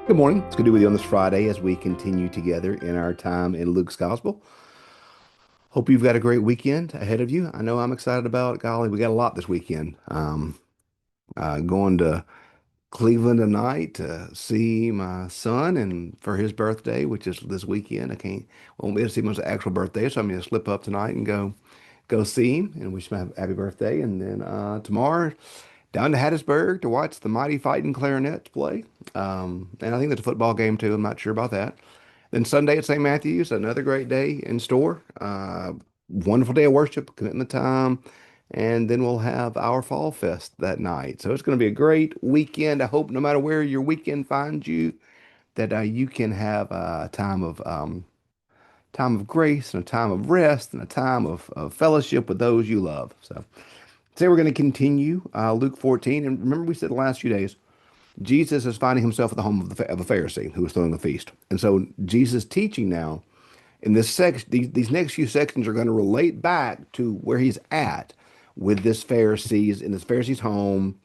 Good morning. It's good to be with you on this Friday as we continue together in our time in Luke's Gospel. Hope you've got a great weekend ahead of you. I know I'm excited about it. Golly, we got a lot this weekend. Going to Cleveland tonight to see my son and for his birthday, which is this weekend. Won't be able to see him on his actual birthday, so I'm going to slip up tonight and go see him and wish him a happy birthday. And then tomorrow down to Hattiesburg to watch the Mighty Fighting Clarinets play. And I think there's a football game too. I'm not sure about that. Then Sunday at St. Matthew's, another great day in store. Wonderful day of worship, committing the time. And then we'll have our Fall Fest that night. So it's going to be a great weekend. I hope no matter where your weekend finds you, that you can have a time of grace and a time of rest and a time of fellowship with those you love. So today we're going to continue Luke 14. And remember, we said the last few days, Jesus is finding himself at the home of a Pharisee who was throwing a feast. And so Jesus teaching now in this section, these next few sections are going to relate back to where he's at with this Pharisees in this Pharisee's home.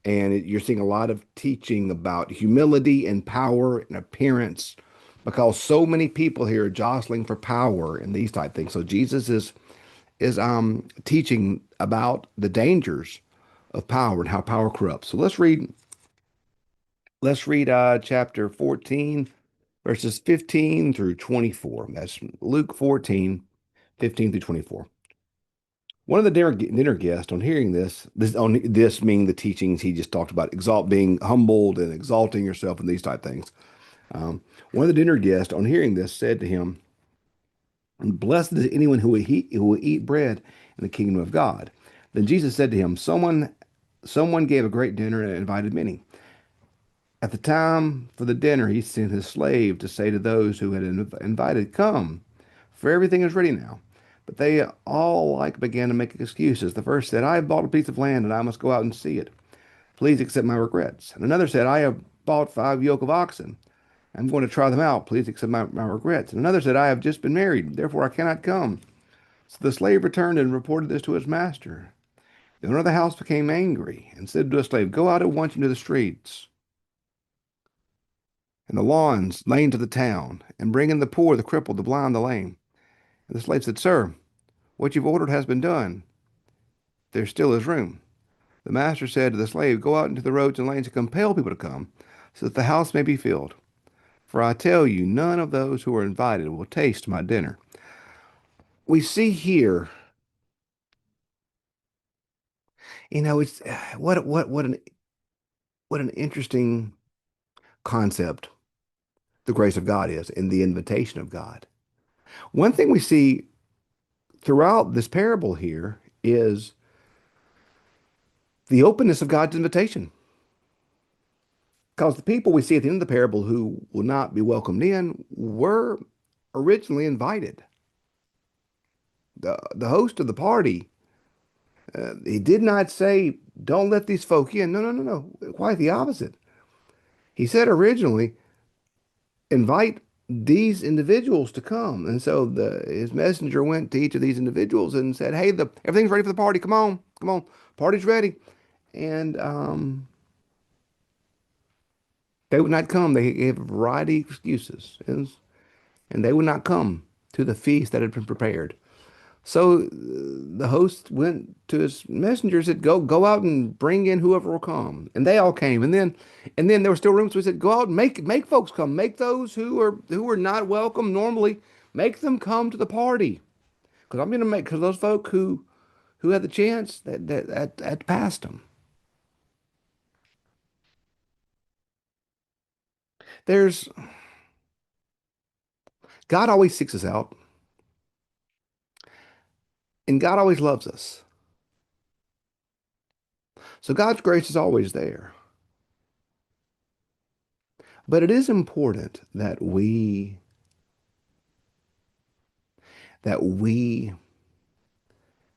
And you're seeing a lot of teaching about humility and power and appearance because so many people here are jostling for power and these type things. So Jesus is teaching about the dangers of power and how power corrupts. So let's read chapter 14 verses 15 through 24. That's Luke 14, 15 through 24. One of the dinner guests, on hearing this meaning the teachings he just talked about, being humbled and exalting yourself and these type things. One of the dinner guests, on hearing this, said to him, "Blessed is anyone who will eat bread in the kingdom of God." Then Jesus said to him, "Someone gave a great dinner and invited many. At the time for the dinner, he sent his slave to say to those who had invited, 'Come, for everything is ready now.' But they all alike began to make excuses. The first said, 'I have bought a piece of land and I must go out and see it. Please accept my regrets.' And another said, 'I have bought 5 yoke of oxen. I'm going to try them out. Please accept my regrets.' And another said, 'I have just been married. Therefore I cannot come.' So the slave returned and reported this to his master. The owner of the house became angry and said to the slave, 'Go out at once into the streets and the lanes of the town, and bring in the poor, the crippled, the blind, the lame.' And the slave said, 'Sir, what you've ordered has been done. There still is room.' The master said to the slave, 'Go out into the roads and lanes and compel people to come, so that the house may be filled. For I tell you, none of those who are invited will taste my dinner.'" We see here, it's what an interesting concept the grace of God is and the invitation of God. One thing we see throughout this parable here is the openness of God's invitation. Because the people we see at the end of the parable who will not be welcomed in were originally invited. The host of the party, he did not say, "Don't let these folk in." No, no, no, no. Quite the opposite. He said originally, "Invite these individuals to come." And so his messenger went to each of these individuals and said, "Hey, everything's ready for the party. Come on, come on, party's ready." And they would not come. They gave a variety of excuses, and they would not come to the feast that had been prepared. So the host went to his messengers and said, "Go out and bring in whoever will come." And they all came. And then there were still room, so he said, "Go out and make folks come. Make those who are not welcome normally, make them come to the party. Because I'm going to make because those folk who had the chance that passed them." There's God always seeks us out, and God always loves us. So God's grace is always there. But it is important that we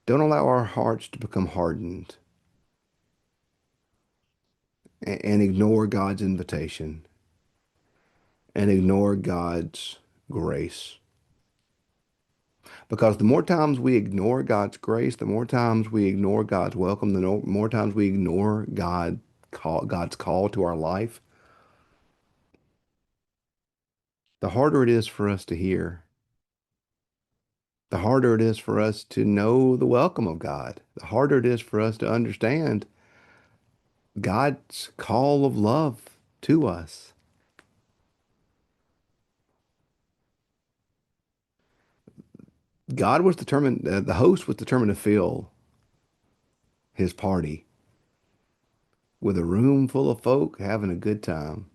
don't allow our hearts to become hardened and ignore God's invitation and ignore God's grace. Because the more times we ignore God's grace, the more times we ignore God's welcome, the more times we ignore God's call to our life, the harder it is for us to hear, the harder it is for us to know the welcome of God, the harder it is for us to understand God's call of love to us. God was determined, the host was determined to fill his party with a room full of folk having a good time.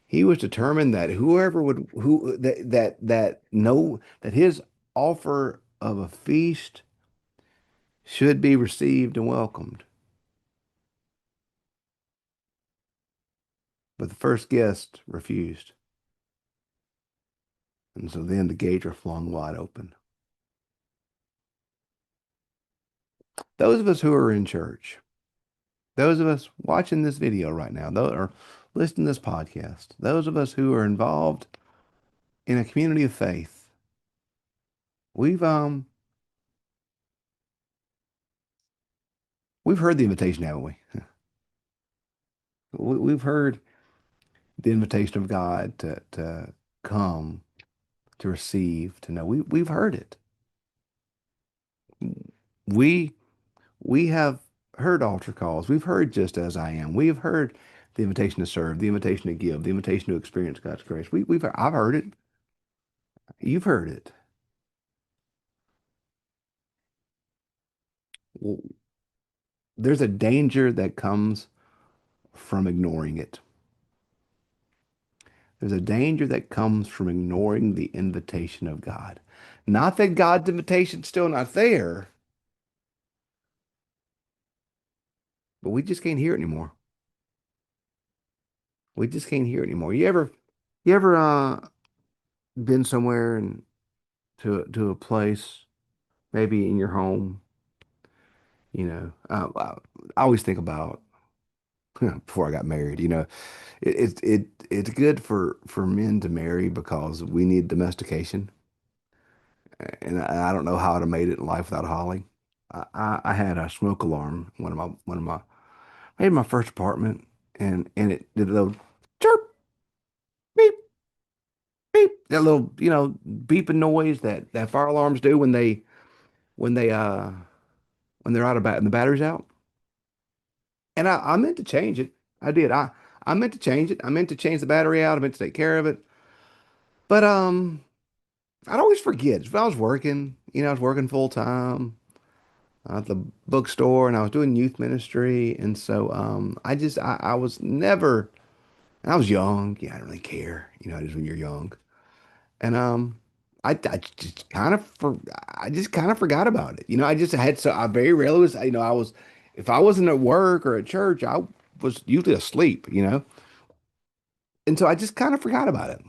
He was determined that whoever would, who, that no, that his offer of a feast should be received and welcomed. But the first guest refused. And so then the gates are flung wide open. Those of us who are in church, those of us watching this video right now, those are listening to this podcast, those of us who are involved in a community of faith, we've um we've heard the invitation, haven't we? We've heard the invitation of God to come, to receive, to know. We've heard it. We we have heard altar calls. We've heard just as I am. We have heard the invitation to serve, the invitation to give, the invitation to experience God's grace. I've heard it. You've heard it. Well, there's a danger that comes from ignoring it. There's a danger that comes from ignoring the invitation of God. Not that God's invitation's still not there, but we just can't hear it anymore. We just can't hear it anymore. You ever been somewhere and to a place, maybe in your home, I always think about before I got married, it's good for men to marry because we need domestication. And I don't know how I'd have made it in life without Holly. I had a smoke alarm, one of my maybe my first apartment, and it did a little chirp, beep, beep, that little, beeping noise that fire alarms do when they when they're out of bat and the battery's out. And I meant to change it. I did. I meant to change it. I meant to change the battery out. I meant to take care of it. But I'd always forget. If I was working, I was working full time at the bookstore and I was doing youth ministry. And so I was never, and I was young. Yeah, I didn't really care. It is when you're young. And I just kind of I just kind of forgot about it. I just had so I very rarely was, I was, if I wasn't at work or at church, I was usually asleep. And so I just kind of forgot about it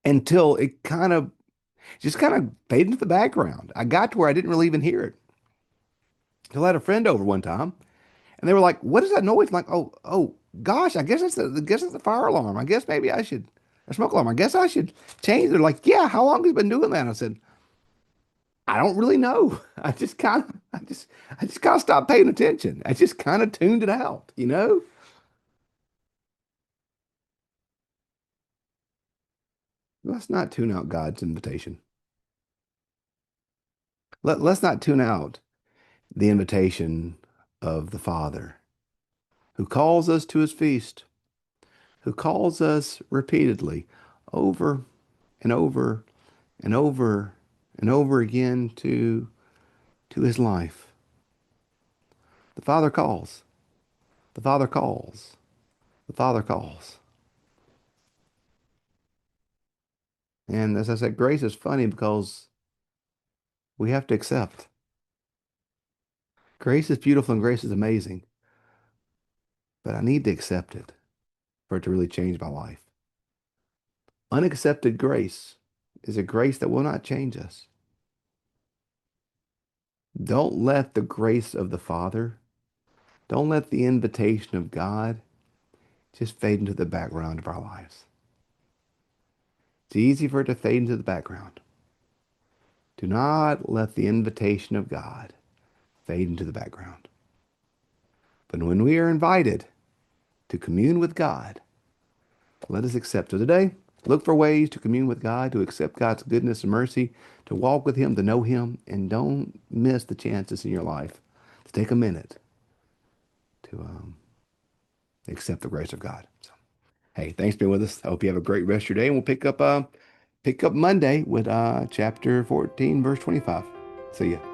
until it kind of faded into the background. I got to where I didn't really even hear it. Till I had a friend over one time, and they were like, "What is that noise?" I'm like, "Oh, gosh, I guess it's the fire alarm. I guess maybe I should, a smoke alarm. I guess I should change." They're like, "Yeah, how long have you been doing that?" I said, "I don't really know. I just kind of stopped paying attention. I just kind of tuned it out." Let's not tune out God's invitation. Let's not tune out the invitation of the Father who calls us to his feast, who calls us repeatedly over and over and over and over again to his life. The Father calls. The Father calls. The Father calls. And as I said, grace is funny because we have to accept. Grace is beautiful and grace is amazing, but I need to accept it for it to really change my life. Unaccepted grace is a grace that will not change us. Don't let the grace of the Father, don't let the invitation of God just fade into the background of our lives. It's easy for it to fade into the background. Do not let the invitation of God fade into the background. But when we are invited to commune with God, let us accept. So today, Look for ways to commune with God, to accept God's goodness and mercy, to walk with Him, to know Him, and don't miss the chances in your life to take a minute to accept the grace of God. So, hey, thanks for being with us. I hope you have a great rest of your day, and we'll pick up Monday with chapter 14, verse 25. See ya.